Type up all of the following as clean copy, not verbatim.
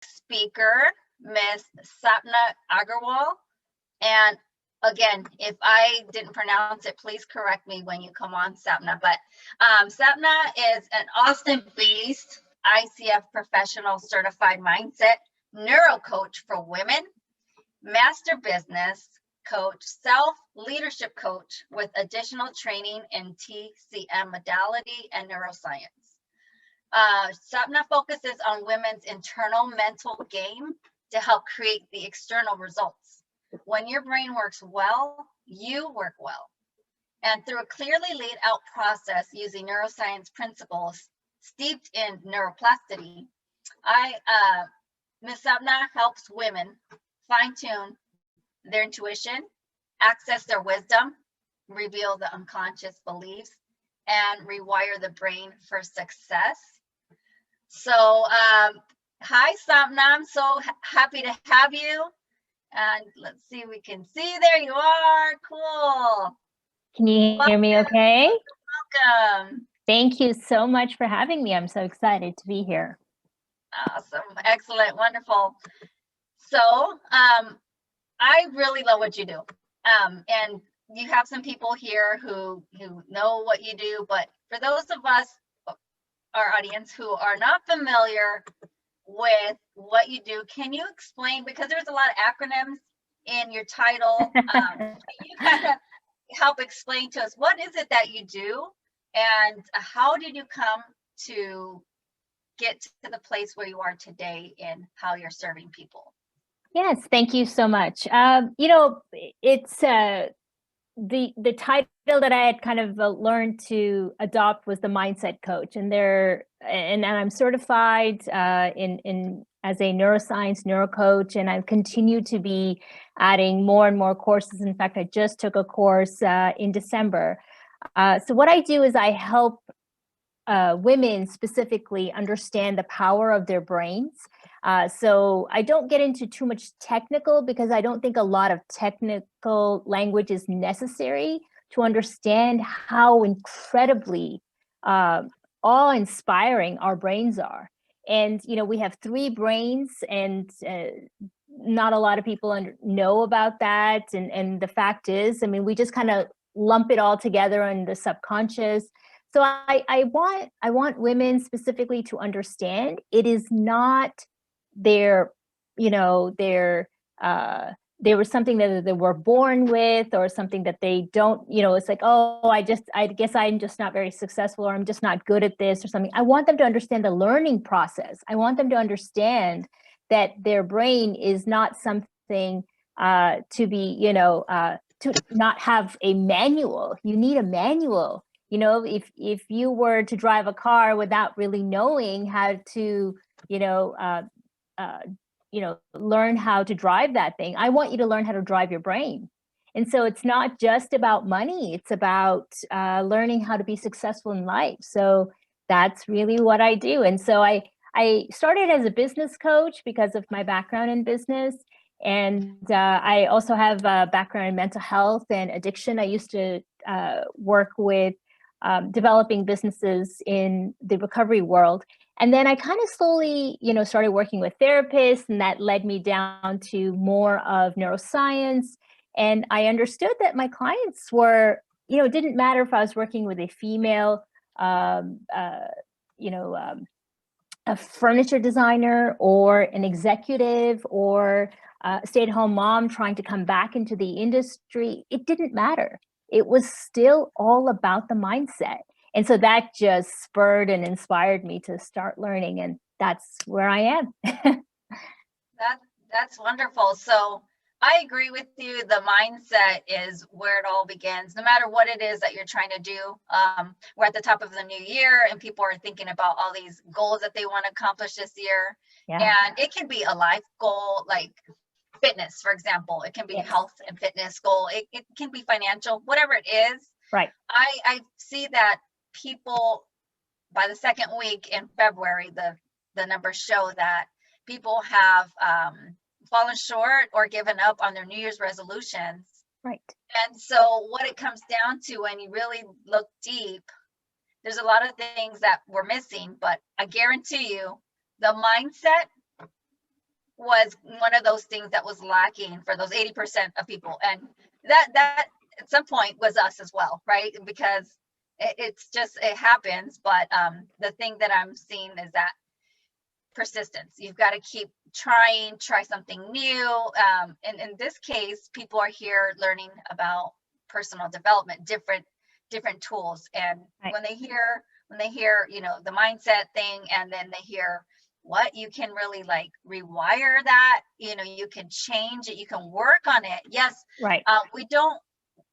speaker, Miss Sapna Aggarwal. And again, if I didn't pronounce it, please correct me when you come on, Sapna. But Sapna is an Austin-based ICF professional certified mindset NeuroCoach for women, master business coach, self-leadership coach with additional training in TCM modality and neuroscience. Sapna focuses on women's internal mental game to help create the external results. When your brain works well, you work well. And through a clearly laid out process using neuroscience principles steeped in neuroplasticity, Ms. Sapna helps women fine-tune their intuition, access their wisdom, reveal the unconscious beliefs, and rewire the brain for success. So, hi, Sapna. I'm so happy to have you. And let's see, we can see, there you are. Cool. Can you hear me okay? Welcome. Thank you so much for having me. I'm so excited to be here. Awesome. Excellent. Wonderful. So, I really love what you do. And you have some people here who know what you do, but for those of us, our audience, who are not familiar with what you do, can you explain, because there's a lot of acronyms in your title, can you kind of help explain to us, what is it that you do, and how did you come to get to the place where you are today in how you're serving people? Yes, thank you so much. You know, it's the title that I had kind of learned to adopt was the mindset coach, and I'm certified in as a neuroscience neurocoach, and I've continued to be adding more and more courses. In fact, I just took a course in December. So what I do is I help women specifically understand the power of their brains. So I don't get into too much technical, because I don't think a lot of technical language is necessary to understand how incredibly awe-inspiring our brains are. And, you know, we have 3 brains, and not a lot of people know about that. And the fact is, I mean, we just kind of lump it all together in the subconscious. So I want women specifically to understand it is not their, you know, they were something that they were born with, or something that they don't, you know, it's like, oh, I guess I'm just not very successful, or I'm just not good at this or something. I want them to understand the learning process. I want them to understand that their brain is not something to be, you know, to not have a manual. You need a manual. You know, if you were to drive a car without really knowing how to, learn how to drive that thing, I want you to learn how to drive your brain. And so it's not just about money, it's about learning how to be successful in life. So that's really what I do. And so I started as a business coach because of my background in business. And I also have a background in mental health and addiction. I used to work with developing businesses in the recovery world. And then I kind of slowly, you know, started working with therapists, and that led me down to more of neuroscience. And I understood that my clients were, you know, it didn't matter if I was working with a female, a furniture designer, or an executive, or a stay-at-home mom trying to come back into the industry. It didn't matter. It was still all about the mindset. And so that just spurred and inspired me to start learning, and that's where I am. That's wonderful. So I agree with you. The mindset is where it all begins, no matter what it is that you're trying to do. We're at the top of the new year, and people are thinking about all these goals that they want to accomplish this year. Yeah. And it can be a life goal, like fitness, for example. It can be health and fitness goal. It can be financial, whatever it is. Right. I see that people, by the second week in February, the numbers show that people have fallen short or given up on their New Year's resolutions. Right. And so what it comes down to, when you really look deep, there's a lot of things that we're missing, but I guarantee you the mindset was one of those things that was lacking for those 80% of people. And that at some point was us as well, right? Because it's just, it happens. But the thing that I'm seeing is that persistence. You've got to keep try something new. And in this case, people are here learning about personal development, different tools. And Right. when they hear, you know, the mindset thing, and then they hear what you can really like rewire that, you know, you can change it, you can work on it. Yes. Right.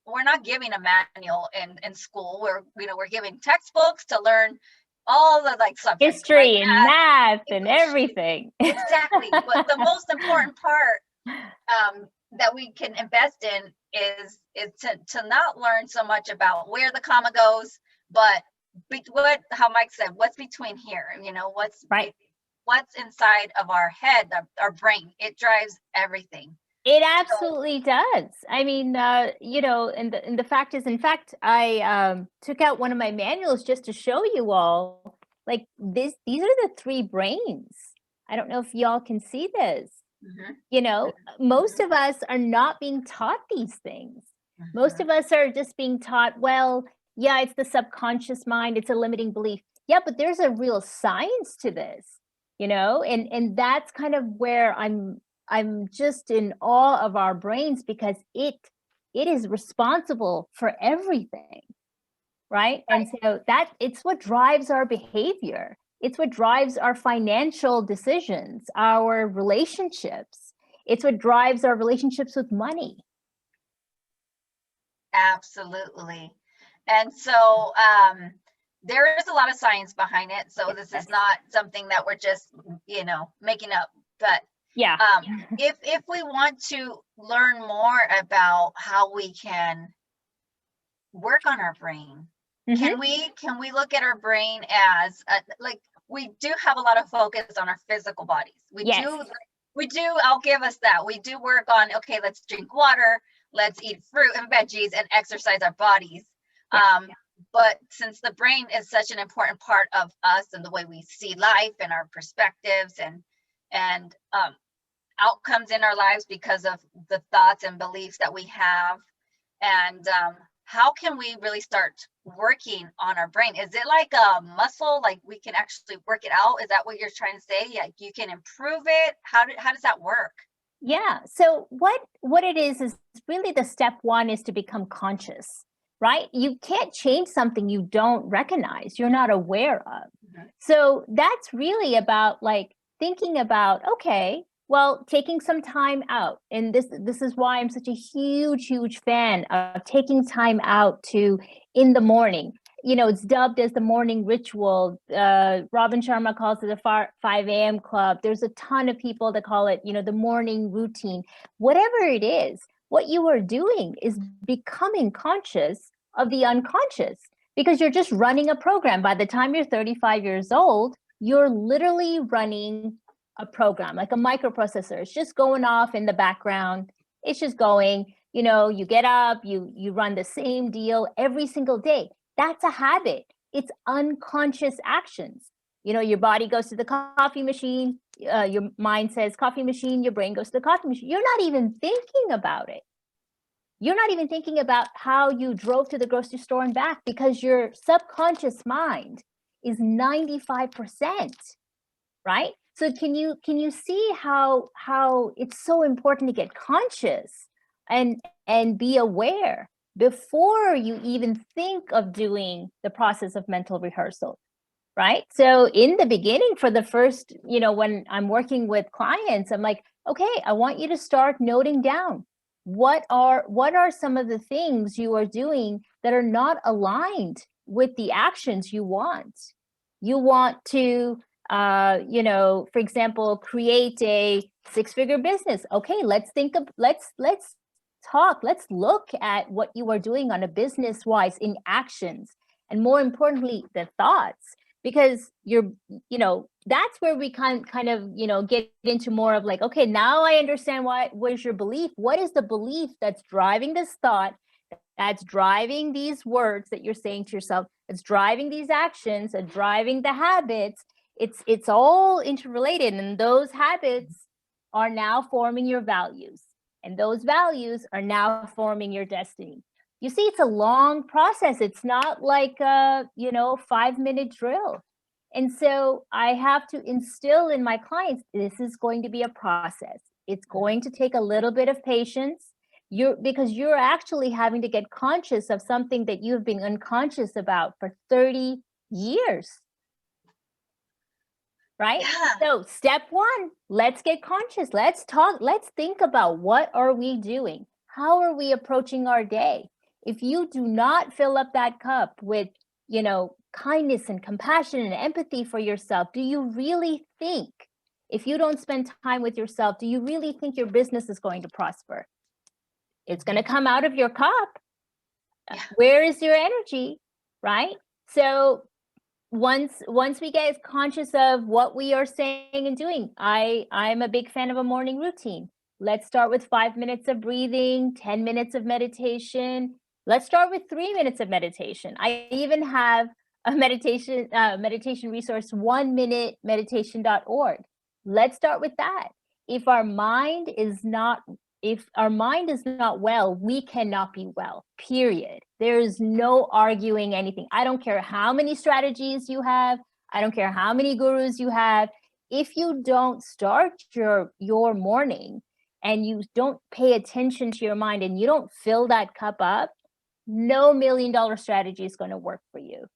We're not giving a manual in school. We're giving textbooks to learn all the like subjects, History right? and math and English. everything. Exactly. But the most important part that we can invest in is to not learn so much about where the comma goes, but how Mike said, what's between here, you know, what's Right. what's inside of our head, our brain. It drives everything. It absolutely does. I mean, you know, and the fact is, in fact, I took out one of my manuals just to show you all, like these are the three brains. I don't know if y'all can see this. Mm-hmm. You know, most of us are not being taught these things. Mm-hmm. Most of us are just being taught, well, yeah, it's the subconscious mind, it's a limiting belief. Yeah, but there's a real science to this, you know, and that's kind of where I'm just in awe of our brains, because it is responsible for everything, right? And so that it's what drives our behavior. It's what drives our financial decisions, our relationships. It's what drives our relationships with money. Absolutely. And so there is a lot of science behind it. So this is not something that we're just, you know, making up. But yeah, if we want to learn more about how we can work on our brain, can we look at our brain as like, we do have a lot of focus on our physical bodies. We do. I'll give us that. We do work on, okay, let's drink water, let's eat fruit and veggies and exercise our bodies. But since the brain is such an important part of us and the way we see life and our perspectives and outcomes in our lives because of the thoughts and beliefs that we have, and how can we really start working on our brain? Is it like a muscle, like we can actually work it out? Is that what you're trying to say? Yeah, you can improve it. How does that work? Yeah. So what it is really the step one is to become conscious, right? You can't change something you don't recognize, you're not aware of. So that's really about like thinking about, okay, well, taking some time out. And this is why I'm such a huge fan of taking time out to in the morning. You know, it's dubbed as the morning ritual. Robin Sharma calls it the 5 a.m. club. There's a ton of people that call it, you know, the morning routine. Whatever it is, what you are doing is becoming conscious of the unconscious, because you're just running a program. By the time you're 35 years old, you're literally running a program, like a microprocessor. It's just going off in the background. It's just going, you know, you get up, you run the same deal every single day. That's a habit. It's unconscious actions. You know, your body goes to the coffee machine, your mind says coffee machine, your brain goes to the coffee machine. You're not even thinking about it. You're not even thinking about how you drove to the grocery store and back, because your subconscious mind is 95%, right? So can you see how it's so important to get conscious and be aware before you even think of doing the process of mental rehearsal, right? So in the beginning, for the first, you know, when I'm working with clients, I'm like, okay, I want you to start noting down what are some of the things you are doing that are not aligned with the actions you want. You want to you know, for example, create a 6-figure business. Okay, let's look at what you are doing on a business wise in actions, and more importantly, the thoughts, because you know, that's where we kind of, you know, get into more of like, okay, now I understand what is your belief. What is the belief that's driving this thought, that's driving these words that you're saying to yourself, that's driving these actions and driving the habits? It's all interrelated, and those habits are now forming your values, and those values are now forming your destiny. You see, it's a long process. It's not like a, 5-minute drill. And so I have to instill in my clients, this is going to be a process. It's going to take a little bit of patience. Because you're actually having to get conscious of something that you've been unconscious about for 30 years. Right? Yeah. So step one, let's get conscious. Let's talk. Let's think about, what are we doing? How are we approaching our day? If you do not fill up that cup with, kindness and compassion and empathy for yourself, do you really think, if you don't spend time with yourself, do you really think your business is going to prosper? It's going to come out of your cup. Yeah. Where is your energy? Right? So once we get conscious of what we are saying and doing, I'm a big fan of a morning routine. Let's start with 5 minutes of breathing, 10 minutes of meditation. Let's start with 3 minutes of meditation. I even have a meditation resource, 1minutemeditation.org. Let's start with that. If our mind is not well, we cannot be well, period. There is no arguing anything. I don't care how many strategies you have. I don't care how many gurus you have. If you don't start your morning and you don't pay attention to your mind and you don't fill that cup up, no $1 million strategy is going to work for you.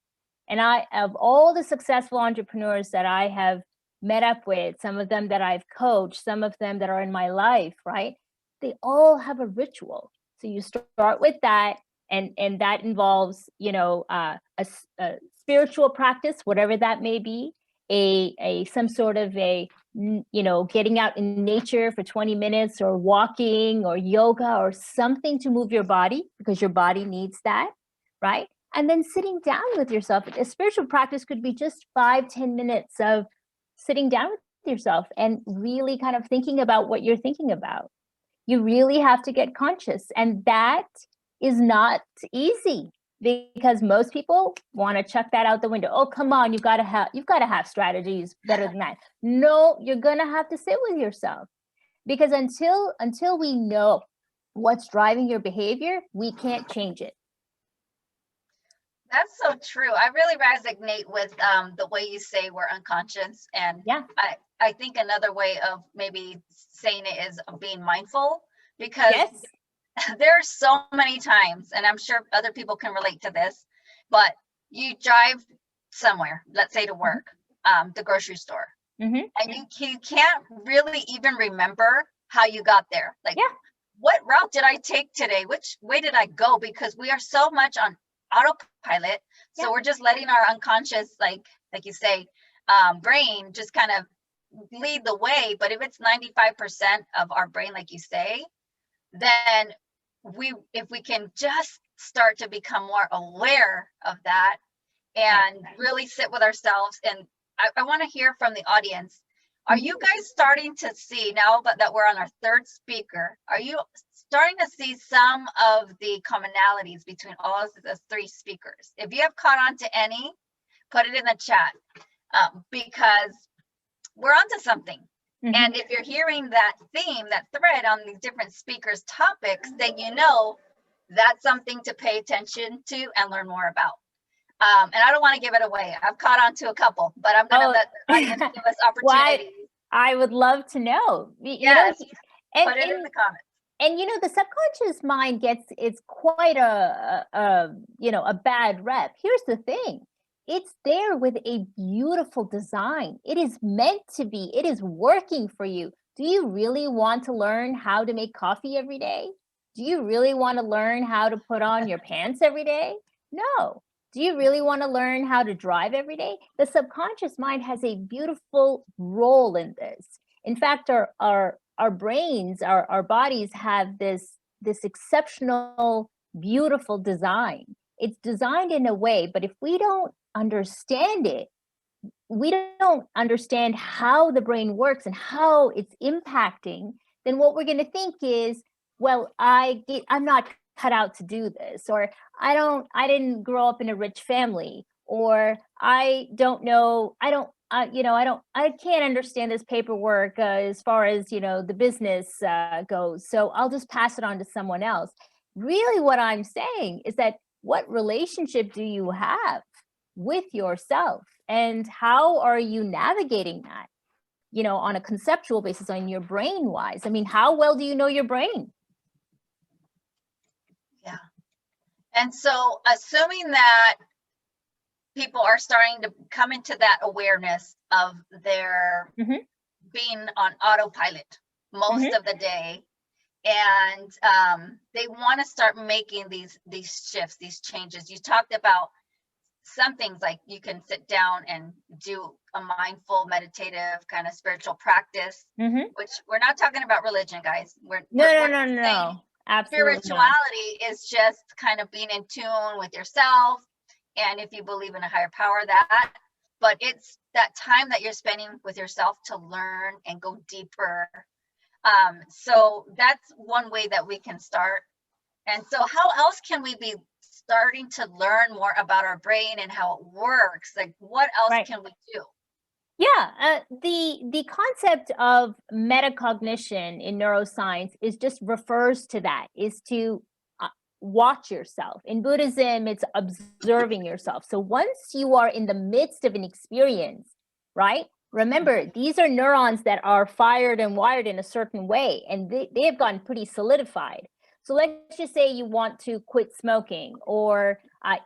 And of all the successful entrepreneurs that I have met up with, some of them that I've coached, some of them that are in my life, right? They all have a ritual. So you start with that, and that involves, a spiritual practice, whatever that may be, some sort of getting out in nature for 20 minutes, or walking, or yoga, or something to move your body, because your body needs that, right? And then sitting down with yourself. A spiritual practice could be just 5-10 minutes of sitting down with yourself and really kind of thinking about what you're thinking about. You really have to get conscious, and that is not easy, because most people want to chuck that out the window. Oh, come on, you've got to have strategies better than that. No, you're gonna have to sit with yourself, because until we know what's driving your behavior, we can't change it. That's so true. I really resonate with the way you say we're unconscious. And yeah, I think another way of maybe saying it is being mindful, because yes. There are so many times, and I'm sure other people can relate to this, but you drive somewhere, let's say to work, the grocery store, and you can't really even remember how you got there. Like, what route did I take today? Which way did I go? Because we are so much on autopilot. So we're just letting our unconscious, like you say, brain just kind of lead the way. But if it's 95% of our brain, like you say, then if we can just start to become more aware of that and really sit with ourselves. And I want to hear from the audience. Are you guys starting to see, now that we're on our third speaker, are you starting to see some of the commonalities between all of the three speakers? If you have caught on to any, put it in the chat, because we're onto something. And if you're hearing that theme, that thread on these different speakers' topics, then you know that's something to pay attention to and learn more about. And I don't want to give it away. I've caught on to a couple, but I'm going to let the audience give us opportunities. I would love to know. Yes, put it in the comments. And the subconscious mind it's quite a bad rep. Here's the thing. It's there with a beautiful design. It is meant to be. It is working for you. Do you really want to learn how to make coffee every day? Do you really want to learn how to put on your pants every day? No. Do you really want to learn how to drive every day? The subconscious mind has a beautiful role in this. In fact, our brains, our bodies have this exceptional, beautiful design. It's designed in a way, but if we don't understand it, we don't understand how the brain works and how it's impacting, then what we're going to think is, well, I'm not cut out to do this, or I didn't grow up in a rich family, or I don't know I can't understand this paperwork as far as, the business goes. So I'll just pass it on to someone else. Really, what I'm saying is that what relationship do you have with yourself, and how are you navigating that, on a conceptual basis, on your brain wise? I mean, how well do you know your brain? Yeah. And so assuming that people are starting to come into that awareness of their being on autopilot most of the day, and they want to start making these shifts, these changes. You talked about some things like you can sit down and do a mindful, meditative kind of spiritual practice, which we're not talking about religion, guys. No. Absolutely spirituality is just kind of being in tune with yourself, and if you believe in a higher power, that. But it's that time that you're spending with yourself to learn and go deeper. So that's one way that we can start. And so how else can we be starting to learn more about our brain and how it works? Like, what else can we do? Yeah, the concept of metacognition in neuroscience just refers to that, is to watch yourself. In Buddhism, it's observing yourself. So once you are in the midst of an experience, right? Remember, these are neurons that are fired and wired in a certain way, and they have gotten pretty solidified. So let's just say you want to quit smoking or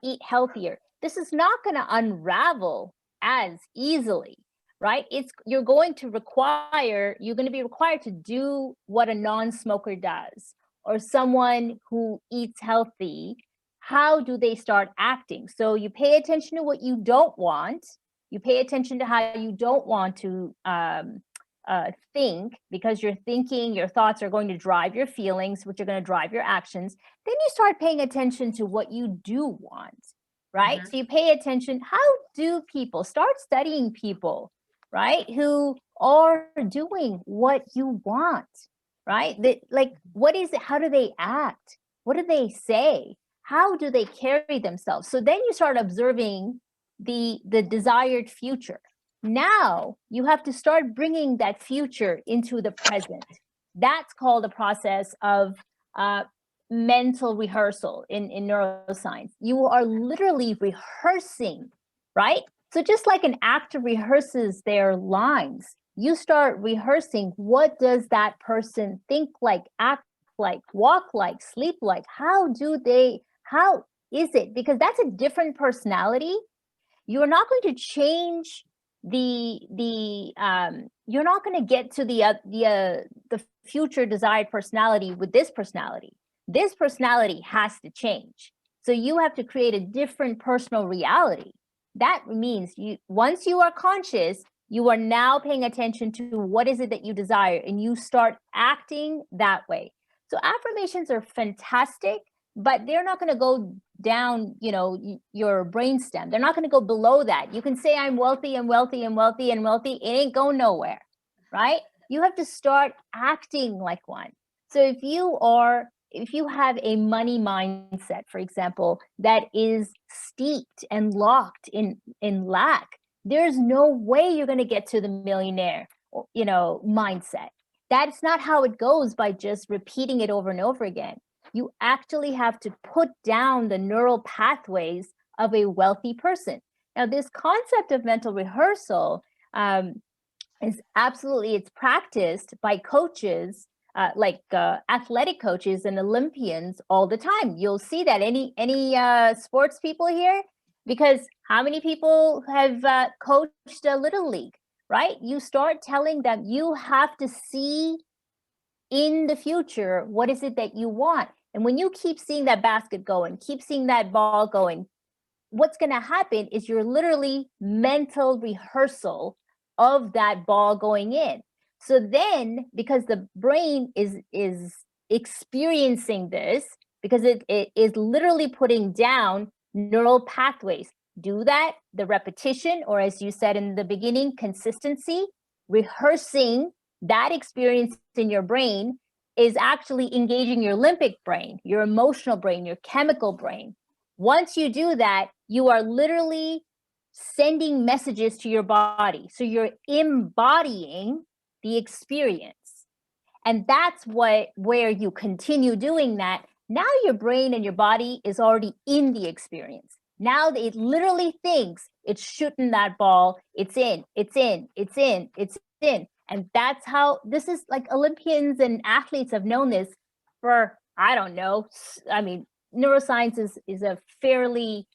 eat healthier. This is not going to unravel as easily, right? You're going to be required to do what a non-smoker does, or someone who eats healthy. How do they start acting? So you pay attention to what you don't want. You pay attention to how you don't want to think, because your thoughts are going to drive your feelings, which are going to drive your actions. Then you start paying attention to what you do want, right? So you pay attention. How do people start studying people, right, who are doing what you want, right? What is it? How do they act? What do they say? How do they carry themselves? So then you start observing the desired future. Now you have to start bringing that future into the present. That's called the process of mental rehearsal in neuroscience. You are literally rehearsing, right? So just like an actor rehearses their lines, you start rehearsing, what does that person think like, act like, walk like, sleep like? How is it? Because that's a different personality. You're not going to change you're not going to get to the future desired personality with this personality. This personality has to change. So you have to create a different personal reality. That means once you are conscious, you are now paying attention to what is it that you desire, and you start acting that way. So affirmations are fantastic, but they're not going to go down, your brainstem. They're not going to go below that. You can say, I'm wealthy and wealthy and wealthy and wealthy. It ain't going nowhere, right? You have to start acting like one. So if you have a money mindset, for example, that is steeped and locked in lack, there's no way you're going to get to the millionaire, mindset. That's not how it goes by just repeating it over and over again. You actually have to put down the neural pathways of a wealthy person. Now, this concept of mental rehearsal it's practiced by coaches, athletic coaches and Olympians all the time. You'll see that. Any sports people here? Because how many people have coached a little league, right? You start telling them you have to see in the future, what is it that you want? And when you keep seeing that basket going, keep seeing that ball going, what's going to happen is you're literally mental rehearsal of that ball going in. So then, because the brain is experiencing this, because it is literally putting down neural pathways. Do that, the repetition, or as you said in the beginning, consistency, rehearsing that experience in your brain is actually engaging your limbic brain, your emotional brain, your chemical brain. Once you do that, you are literally sending messages to your body. So you're embodying the experience. And that's where you continue doing that. Now your brain and your body is already in the experience. Now it literally thinks it's shooting that ball. It's in, it's in, it's in, it's in. And that's how this is. Like, Olympians and athletes have known this for, I don't know. I mean, neuroscience is a fairly,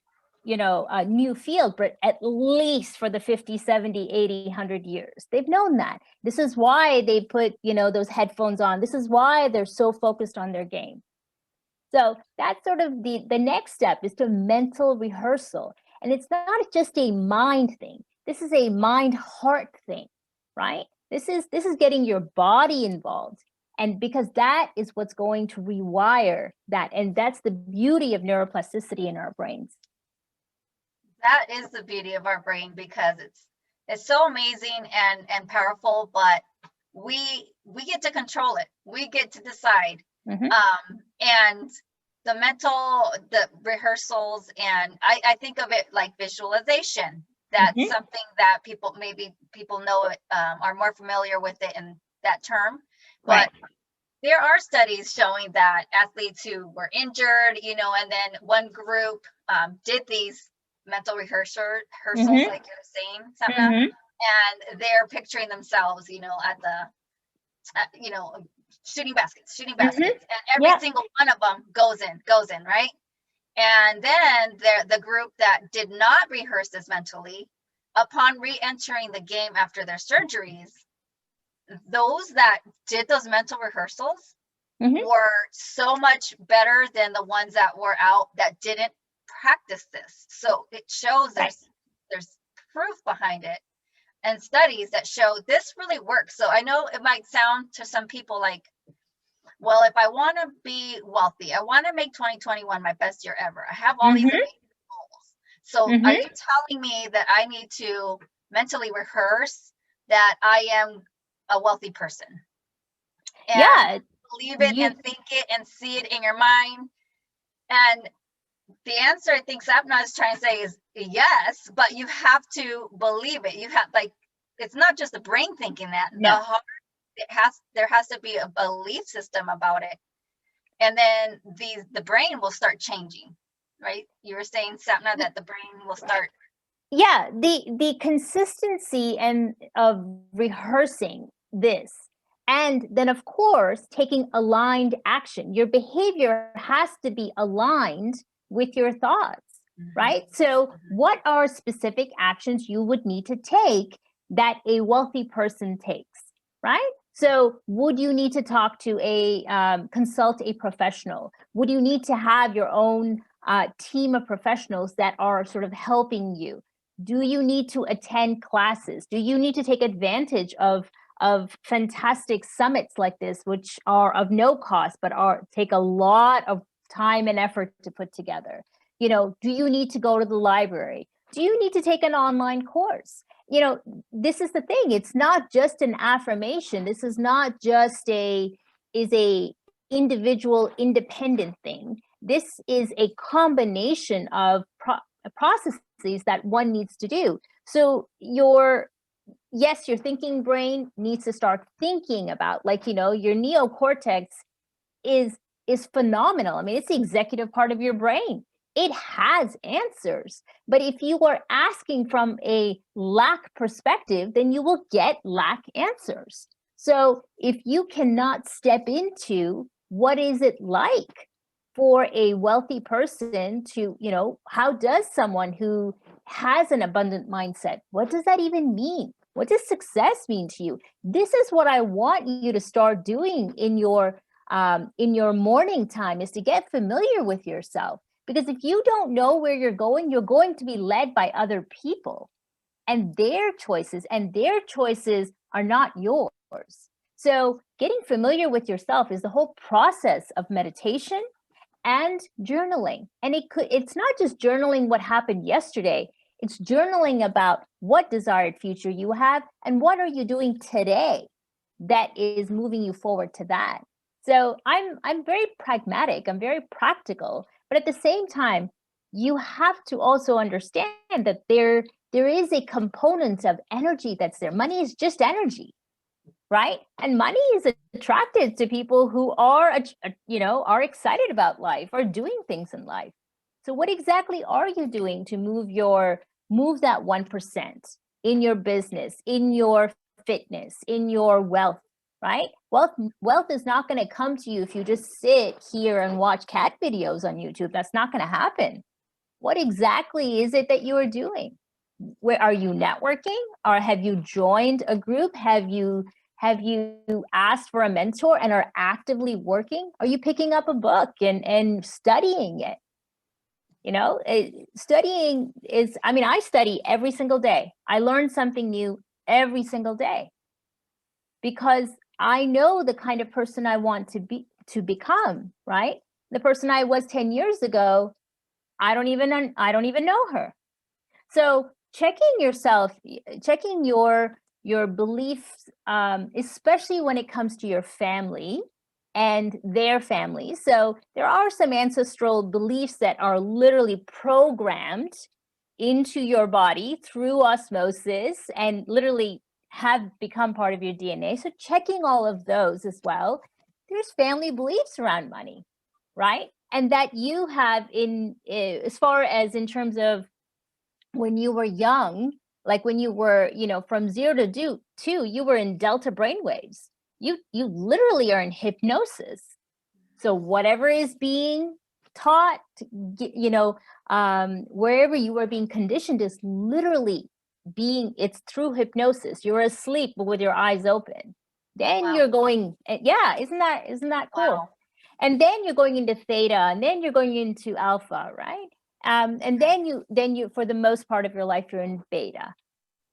a new field, but at least for the 50, 70, 80, 100 years, they've known that. This is why they put, those headphones on. This is why they're so focused on their game. So that's sort of the next step, is to mental rehearsal. And it's not just a mind thing. This is a mind-heart thing, right? This is getting your body involved. And because that is what's going to rewire that. And that's the beauty of neuroplasticity in our brains. That is the beauty of our brain, because it's so amazing and powerful, but we get to control it. We get to decide. And the rehearsals, and I think of it like visualization. That's something that people know it, are more familiar with it in that term. But there are studies showing that athletes who were injured, and then one group did these mental rehearsals, like you're saying, Sapna, and they're picturing themselves, at shooting baskets, and every single one of them goes in, right? And then the group that did not rehearse this mentally, upon re-entering the game after their surgeries, those that did those mental rehearsals were so much better than the ones that were out that didn't practice this. So it shows there's proof behind it, and studies that show this really works. So I know it might sound to some people like, well, if I want to be wealthy, I want to make 2021 my best year ever, I have all these amazing goals. So are you telling me that I need to mentally rehearse that I am a wealthy person? And believe it and think it and see it in your mind? And the answer, I think Sapna is trying to say, is yes, but you have to believe it. You have, it's not just the brain thinking that. The heart, there has to be a belief system about it, and then the brain will start changing, right? You were saying, Sapna, that the brain will start. Yeah, the consistency and of rehearsing this, and then of course taking aligned action. Your behavior has to be aligned with your thoughts, right? So what are specific actions you would need to take that a wealthy person takes, right? So would you need to talk to consult a professional? Would you need to have your own team of professionals that are sort of helping you? Do you need to attend classes? Do you need to take advantage of fantastic summits like this, which are of no cost, but take a lot of time and effort to put together? Do you need to go to the library? Do you need to take an online course? This is the thing. It's not just an affirmation. This is not just a individual independent thing. This is a combination of processes that one needs to do. So your thinking brain needs to start thinking about, your neocortex is phenomenal. I mean, it's the executive part of your brain. It has answers. But if you are asking from a lack perspective, then you will get lack answers. So if you cannot step into what is it like for a wealthy person to, how does someone who has an abundant mindset, what does that even mean? What does success mean to you? This is what I want you to start doing in your morning time, is to get familiar with yourself. Because if you don't know where you're going to be led by other people and their choices are not yours. So getting familiar with yourself is the whole process of meditation and journaling. And it's not just journaling what happened yesterday. It's journaling about what desired future you have and what are you doing today that is moving you forward to that. So I'm very pragmatic. I'm very practical. But at the same time, you have to also understand that there there is a component of energy that's there. Money is just energy, right? And money is attracted to people who are, are excited about life, or doing things in life. So what exactly are you doing to move that 1% in your business, in your fitness, in your wealth, right? Wealth is not going to come to you if you just sit here and watch cat videos on YouTube. That's not going to happen. What exactly is it that you are doing? Where are you networking, or have you joined a group? Have you asked for a mentor and are actively working? Are you picking up a book and studying it? Studying is, I study every single day. I learn something new every single day, because I know the kind of person I want to become, right? The person I was 10 years ago, I don't even know her. So checking yourself, checking your beliefs, especially when it comes to your family and their families. So there are some ancestral beliefs that are literally programmed into your body through osmosis and literally have become part of your DNA. So checking all of those as well. There's family beliefs around money, right? And that you have as far as in terms of when you were young, like when you were, from 0 to 2, you were in delta brainwaves. You literally are in hypnosis. So whatever is being taught, wherever you are being conditioned is literally it's through hypnosis. You're asleep but with your eyes open. Then Wow. you're going, isn't that cool? Wow. And then you're going into theta, and then you're going into alpha, right? And then you, for the most part of your life, you're in beta,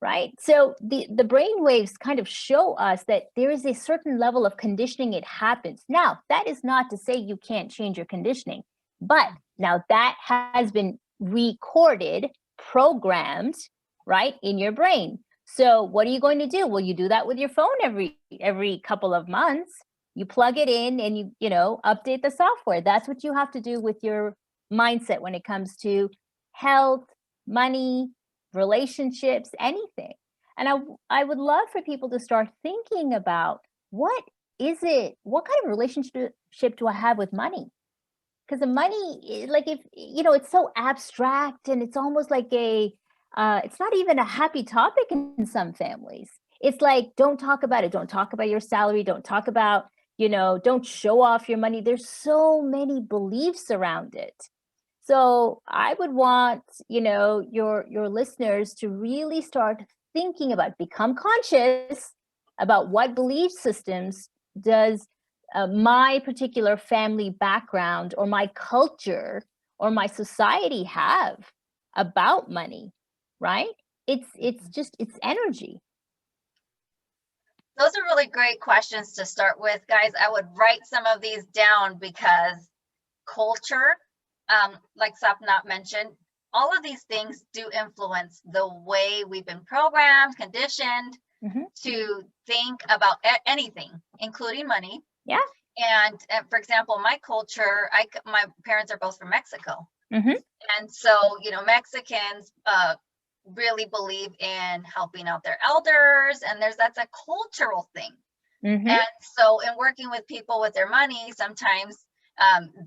right? So the brain waves kind of show us that there is a certain level of conditioning. It happens. Now, that is not to say you can't change your conditioning, but now that has been recorded, programmed, right, in your brain. So what are you going to do? Well, you do that with your phone every couple of months. You plug it in and you update the software. That's what you have to do with your mindset when it comes to health, money, relationships, anything. And I would love for people to start thinking about what kind of relationship do I have with money? Because the money, like, if it's so abstract, and it's almost like it's not even a happy topic in some families. It's like, don't talk about it. Don't talk about your salary. Don't talk about, don't show off your money. There's so many beliefs around it. So I would want, your listeners to really start thinking about, become conscious about what belief systems does my particular family background or my culture or my society have about money, right? It's energy. Those are really great questions to start with, guys. I would write some of these down because culture, like Sapna mentioned, all of these things do influence the way we've been programmed, conditioned to think about anything, including money. Yeah. And for example, my culture, my parents are both from Mexico. And so, Mexicans really believe in helping out their elders, and that's a cultural thing. And so in working with people with their money, sometimes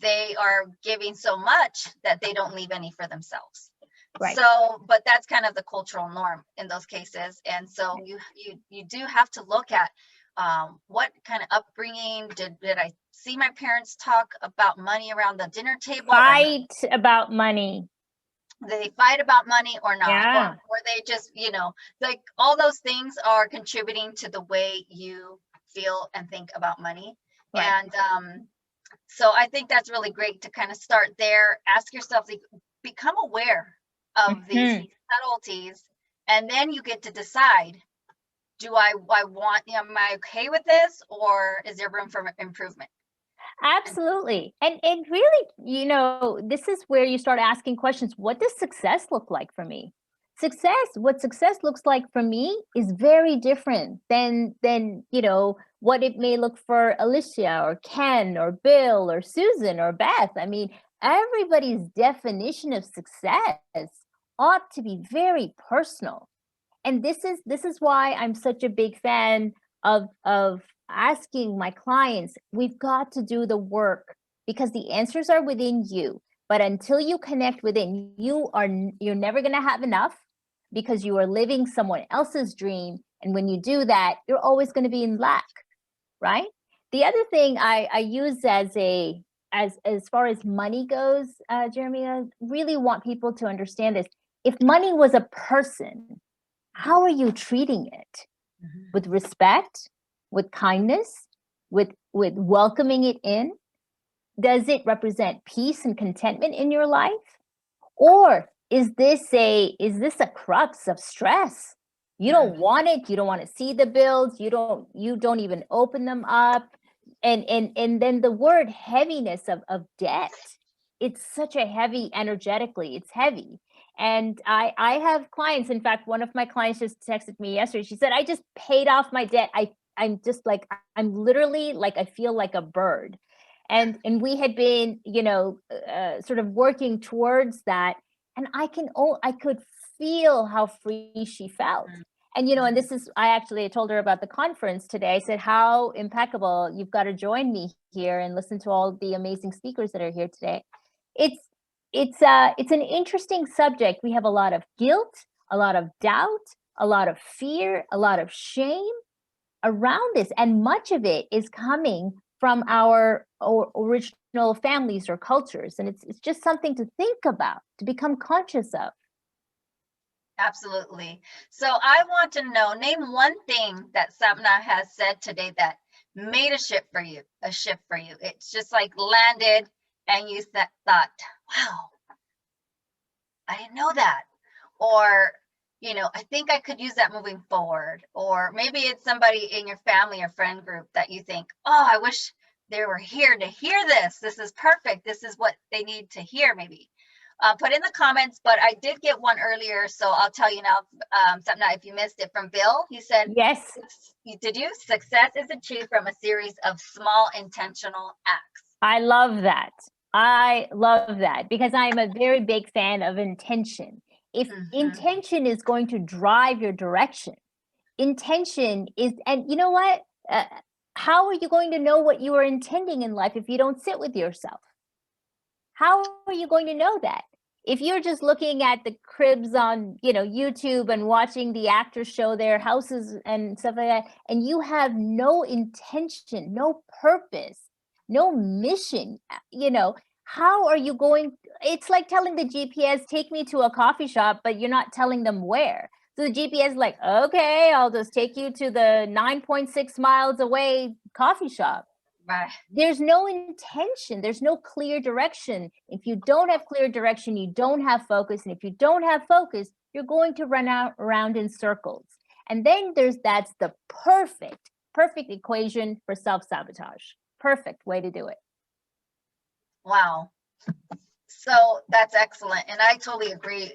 they are giving so much that they don't leave any for themselves. Right. So, but that's kind of the cultural norm in those cases. And so you do have to look at what kind of upbringing did I see my parents talk about money around the dinner table? Fight about money. They fight about money or not? Yeah. Or they just, like all those things are contributing to the way you feel and think about money. Right. And so I think that's really great to kind of start there. Ask yourself, become aware of these subtleties, and then you get to decide, do I want, am I okay with this, or is there room for improvement? Absolutely. And really, this is where you start asking questions. What does success look like for me? What success looks like for me is very different than what it may look for Alicia or Ken or Bill or Susan or Beth. I mean, everybody's definition of success ought to be very personal. And this is why I'm such a big fan of asking my clients, we've got to do the work, because the answers are within you. But until you connect within, you're never going to have enough, because you are living someone else's dream. And when you do that, you're always going to be in lack, right? The other thing I use as far as money goes, Geremy, I really want people to understand this. If money was a person, how are you treating it? With respect, with kindness, with welcoming it in? Does it represent peace and contentment in your life? Or is this a crux of stress? You don't want it, you don't want to see the bills, you don't even open them up. And then the word heaviness of debt, it's such a heavy, energetically, it's heavy. And I have clients, in fact, one of my clients just texted me yesterday. She said, I just paid off my debt. I'm just like, I'm literally like, I feel like a bird. And we had been, sort of working towards that. And I could feel how free she felt. And, and this is, I told her about the conference today. I said, how impeccable. You've got to join me here and listen to all the amazing speakers that are here today. It's an interesting subject. We have a lot of guilt, a lot of doubt, a lot of fear, a lot of shame around this. And much of it is coming from our original families or cultures. And it's just something to think about, to become conscious of. Absolutely. So I want to know, name one thing that Sapna has said today that made a shift for you. It's just like landed and you thought, wow, I didn't know that. Or, I think I could use that moving forward. Or maybe it's somebody in your family or friend group that you think, oh, I wish they were here to hear this. This is perfect. This is what they need to hear, maybe. Put in the comments, but I did get one earlier, so I'll tell you now, Sapna, if you missed it, from Bill. He said, yes. Did you? Success is achieved from a series of small intentional acts. I love that. I love that, because I'm a very big fan of intention. If intention is going to drive your direction, intention is, and you know what? How are you going to know what you are intending in life if you don't sit with yourself? How are you going to know that? If you're just looking at the cribs on, YouTube and watching the actors show their houses and stuff like that, and you have no intention, no purpose, no mission, how are you going? It's like telling the GPS, take me to a coffee shop, but you're not telling them where. So the GPS is like, okay, I'll just take you to the 9.6 miles away coffee shop. Right. There's no intention. There's no clear direction. If you don't have clear direction, you don't have focus. And if you don't have focus, you're going to run around in circles. And then that's the perfect equation for self-sabotage. Perfect way to do it. Wow. So that's excellent. And I totally agree.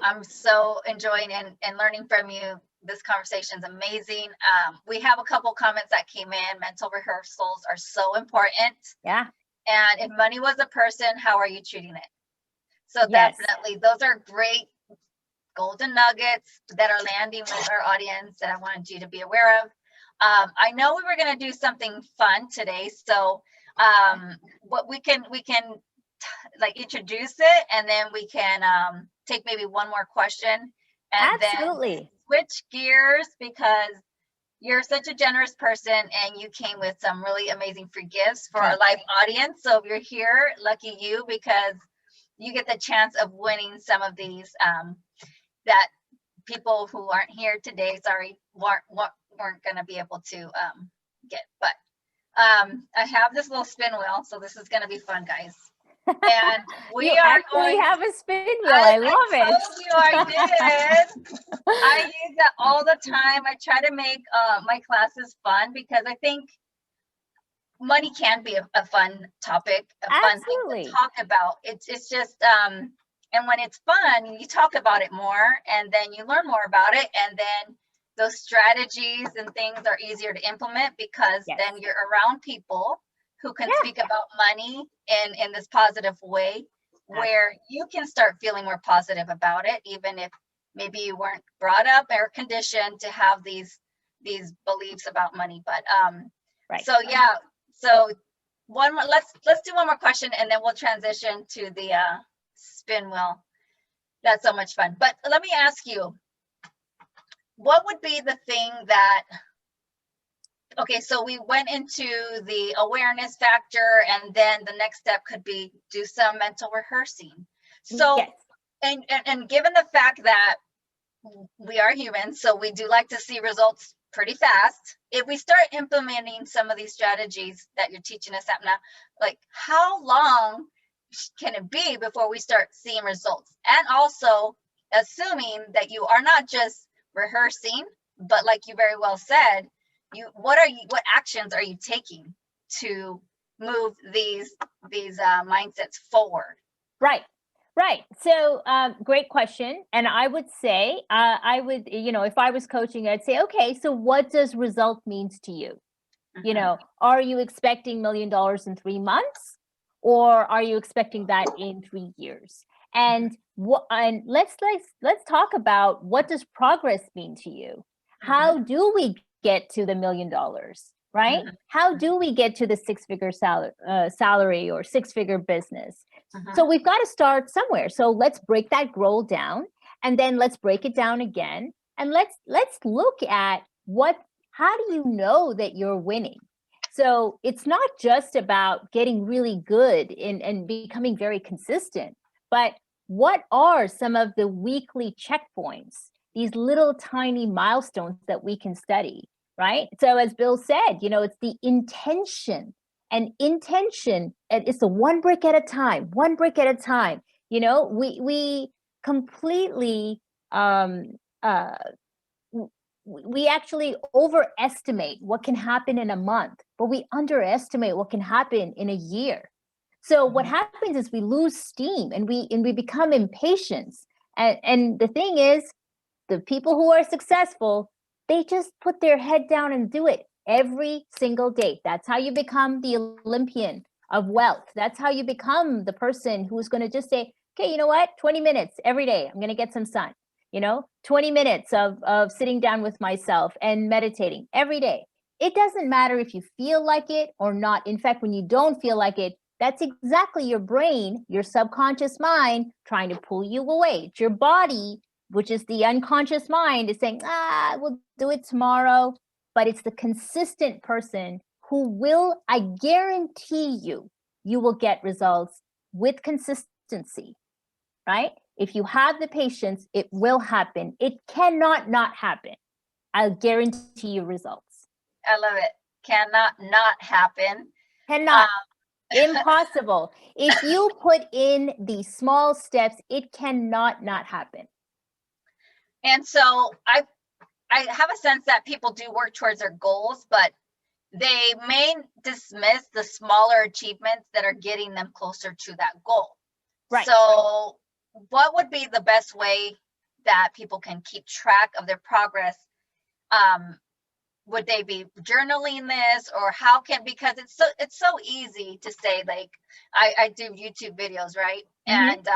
I'm so enjoying and learning from you. This conversation is amazing. We have a couple comments that came in. Mental rehearsals are so important. Yeah. And if money was a person, how are you treating it? So yes. Definitely, those are great golden nuggets that are landing with our audience that I wanted you to be aware of. I know we were going to do something fun today. So what we can like introduce it, and then we can take maybe one more question. And absolutely. Then switch gears, because you're such a generous person and you came with some really amazing free gifts for our live audience. So if you're here, lucky you, because you get the chance of winning some of these that people who aren't here today, sorry, weren't going to be able to get. But I have this little spin wheel, so this is going to be fun, guys. And we have a spin wheel. I love it. I told you I did. I use that all the time. I try to make my classes fun, because I think money can be a fun topic, fun thing to talk about. It's just and when it's fun, you talk about it more, and then you learn more about it, and then those strategies and things are easier to implement, because then you're around people who can speak about money in this positive way, where you can start feeling more positive about it, even if maybe you weren't brought up or conditioned to have these beliefs about money. But Right. so yeah, so one more, let's do one more question, and then we'll transition to the spin wheel. That's so much fun. But let me ask you, what would be the thing that, okay, so we went into the awareness factor, and then the next step could be do some mental rehearsing. So, Yes. and given the fact that we are humans, so we do like to see results pretty fast. If we start implementing some of these strategies that you're teaching us, Sapna, like how long can it be before we start seeing results? And also assuming that you are not just rehearsing, but like you very well said, what actions are you taking to move these mindsets forward? Right. So great question. And I would say, if I was coaching, I'd say, okay, so what does result means to you? Are you expecting $1 million in 3 months, or are you expecting that in 3 years? And let's talk about, what does progress mean to you? How do we get to the $1 million, right? How do we get to the 6-figure salary or 6-figure business? So we've got to start somewhere. So let's break that goal down, and then let's break it down again, and let's look at how do you know that you're winning? So it's not just about getting really good and becoming very consistent, but what are some of the weekly checkpoints, these little tiny milestones that we can study, right? So as Bill said, it's the intention. And intention, it's a one brick at a time. We completely, we actually overestimate what can happen in a month, but we underestimate what can happen in a year. So what happens is we lose steam, and we become impatient. And the thing is, the people who are successful, they just put their head down and do it every single day. That's how you become the Olympian of wealth. That's how you become the person who's going to just say, okay, you know what? 20 minutes every day, I'm going to get some sun. 20 minutes of sitting down with myself and meditating every day. It doesn't matter if you feel like it or not. In fact, when you don't feel like it, that's exactly your brain, your subconscious mind trying to pull you away. It's your body, which is the unconscious mind, is saying, we'll do it tomorrow. But it's the consistent person who will, I guarantee you will get results with consistency, right? If you have the patience, it will happen. It cannot not happen. I'll guarantee you results. I love it. Cannot not happen. Cannot. Impossible. If you put in these small steps, it cannot not happen. And so I have a sense that people do work towards their goals, but they may dismiss the smaller achievements that are getting them closer to that goal. Right. So what would be the best way that people can keep track of their progress? Would they be journaling this, or how because it's so easy to say, like, I do YouTube videos, right? And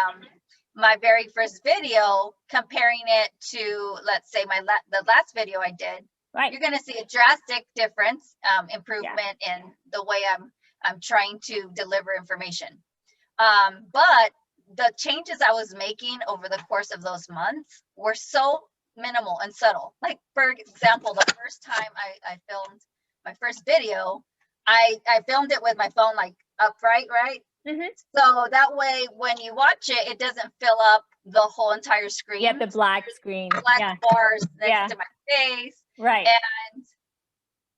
my very first video, comparing it to, let's say, the last video I did, right, you're going to see a drastic difference, improvement in the way I'm trying to deliver information. But the changes I was making over the course of those months were so minimal and subtle. Like, for example, the first time I filmed my first video, I filmed it with my phone like upright, right? So that way, when you watch it, it doesn't fill up the whole entire screen. You have the black screen. Black bars next to my face. Right. And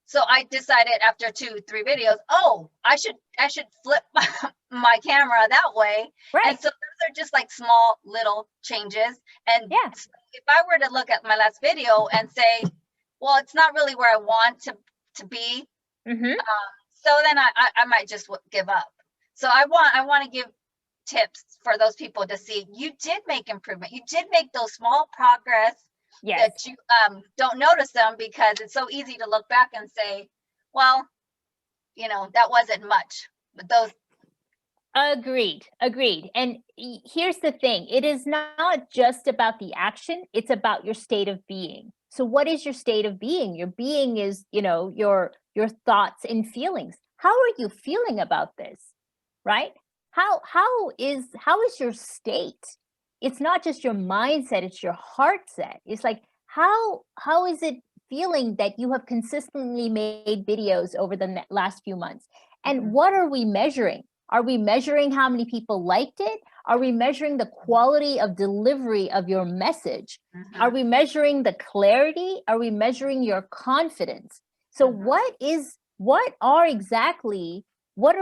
so I decided after 2-3 videos, I should flip my camera that way. Right. And so those are just like small little changes. And so if I were to look at my last video and say, well, it's not really where I want to be, so then I might just give up. So I want to give tips for those people to see you did make improvement. You did make those small progress that you don't notice them, because it's so easy to look back and say, well, that wasn't much. But Agreed, agreed. And here's the thing, it is not just about the action, it's about your state of being. So what is your state of being? Your being is, your thoughts and feelings. How are you feeling about this? Right? How is your state? It's not just your mindset, it's your heart set. It's like how is it feeling that you have consistently made videos over the last few months? And what are we measuring? Are we measuring how many people liked it? Are we measuring the quality of delivery of your message? Are we measuring the clarity? Are we measuring your confidence? So what are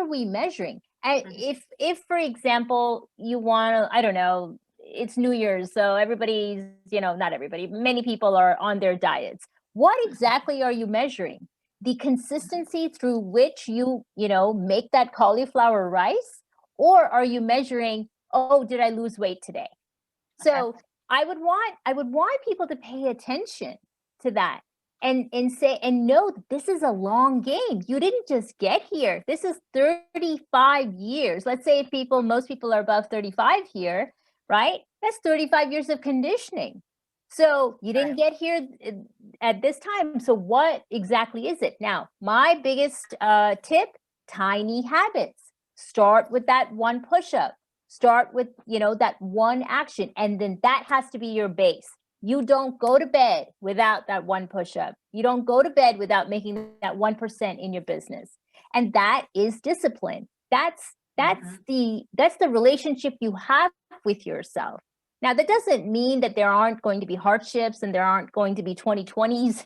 we measuring? And if for example, you want to, I don't know, it's New Year's, so everybody's, not everybody, many people are on their diets. What exactly are you measuring? The consistency through which you make that cauliflower rice? Or are you measuring, oh, did I lose weight today? So I would want people to pay attention to that and know that this is a long game. You didn't just get here. This is 35 years. Let's say most people are above 35 here, right? That's 35 years of conditioning. So you didn't get here at this time. So what exactly is it? Now, my biggest tip, tiny habits. Start with that one push-up. Start with, that one action. And then that has to be your base. You don't go to bed without that one push-up. You don't go to bed without making that 1% in your business. And that is discipline. That's the relationship you have with yourself. Now, that doesn't mean that there aren't going to be hardships and there aren't going to be 2020s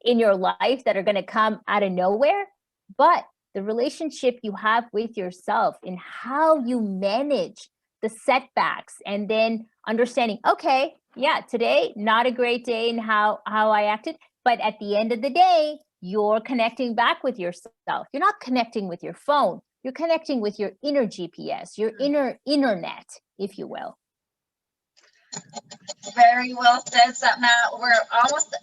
in your life that are going to come out of nowhere, but the relationship you have with yourself and how you manage the setbacks, and then understanding, okay, yeah, today, not a great day in how I acted, but at the end of the day, you're connecting back with yourself. You're not connecting with your phone. You're connecting with your inner GPS, your inner internet, if you will. Very well said, Sapna. We're almost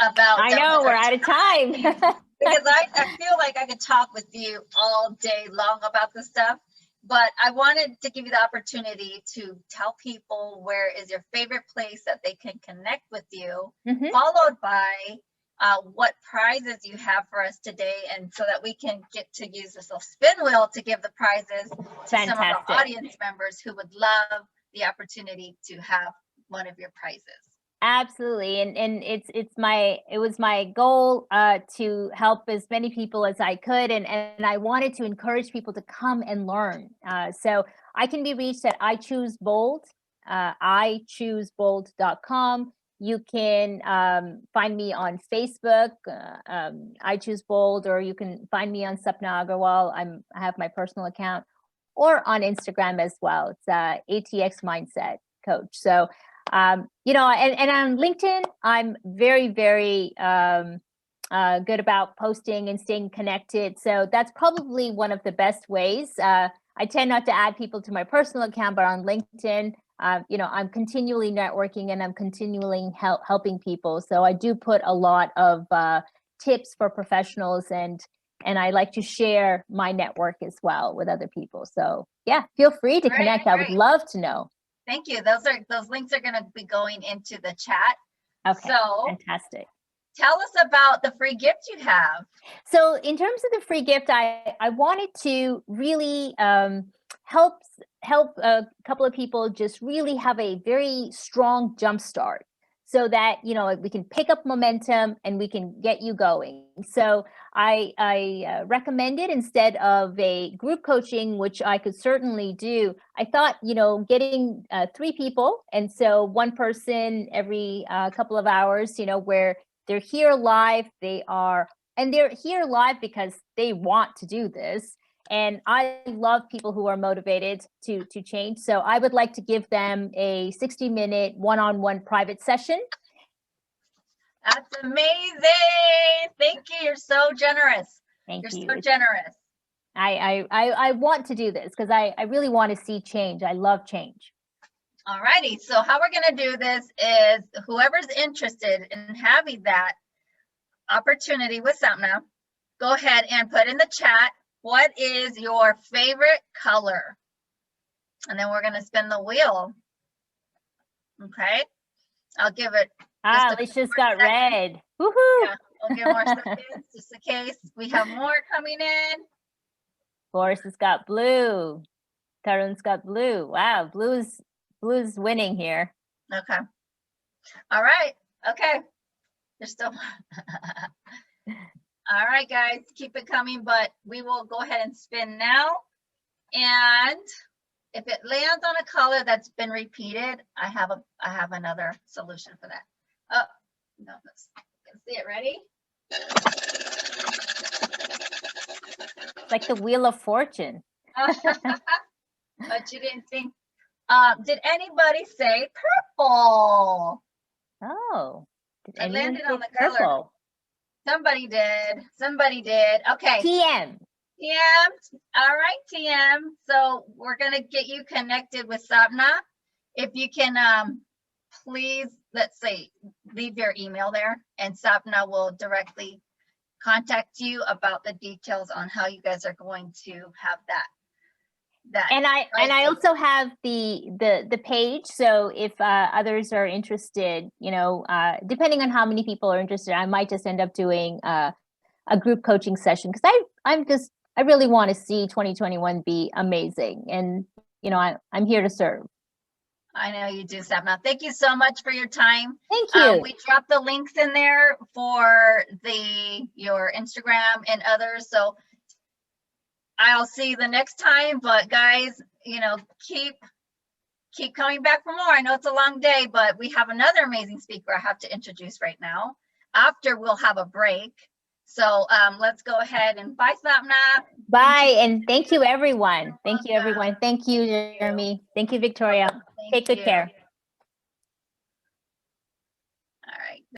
about. I know we're out of time. Because I feel like I could talk with you all day long about this stuff, but I wanted to give you the opportunity to tell people where is your favorite place that they can connect with you, followed by what prizes you have for us today, and so that we can get to use this little spin wheel to give the prizes to some of our audience members who would love the opportunity to have one of your prizes. Absolutely. And it was my goal to help as many people as I could. And I wanted to encourage people to come and learn. So I can be reached at iChooseBold, iChooseBold.com. You can find me on Facebook, iChooseBold, or you can find me on Sapna Aggarwal. I have my personal account, or on Instagram as well. It's ATX Mindset Coach. So, and on LinkedIn, I'm very, very good about posting and staying connected. So that's probably one of the best ways. I tend not to add people to my personal account, but on LinkedIn, I'm continually networking and I'm continually helping people. So I do put a lot of tips for professionals, and I like to share my network as well with other people. So yeah, feel free to connect. I would love to know. Thank you. Those links are going to be going into the chat. Okay, so fantastic. Tell us about the free gift you have. So in terms of the free gift, I wanted to really help a couple of people just really have a very strong jump start, so that we can pick up momentum and we can get you going. So I recommended, instead of a group coaching, which I could certainly do, I thought getting 3 people, and so one person every couple of hours, where they're here live. They're here live because they want to do this. And I love people who are motivated to change. So I would like to give them a 60-minute one-on-one private session. That's amazing. Thank you. You're so generous. You're so generous. I want to do this because I really want to see change. I love change. All righty. So how we're going to do this is, whoever's interested in having that opportunity with Sapna, go ahead and put in the chat, what is your favorite color? And then we're going to spin the wheel. Okay. I'll give it. Ah, Alice just got red. Woohoo! Yeah, we'll give more seconds just in case we have more coming in. Boris has got blue. Tarun's got blue. Wow, blue's winning here. Okay. All right. Okay. There's still. All right, guys, keep it coming, but we will go ahead and spin now. And if it lands on a color that's been repeated, I have another solution for that. Oh, no, let's see it. Ready? It's like the Wheel of Fortune. But you didn't think. Did anybody say purple? Oh, did I anyone landed say on the color. purple? Somebody did. Somebody did. Okay. TM. TM. All right, TM. So we're going to get you connected with Sapna. If you can, please, let's say, leave your email there, and Sapna will directly contact you about the details on how you guys are going to have that. And I also have the page. So if others are interested, you know, depending on how many people are interested, I might just end up doing a group coaching session, because I really want to see 2021 be amazing, and you know, I'm here to serve. I know you do, Sapna. Thank you so much for your time. Thank you. We dropped the links in there for your Instagram and others. So I'll see you the next time. But guys, you know, keep coming back for more. I know it's a long day, but we have another amazing speaker I have to introduce right now. After we'll have a break. So let's go ahead and bye, Sapna. Bye, and thank you, everyone. Thank you, everyone. Thank you, Jeremy. Thank you, Victoria. Take good care.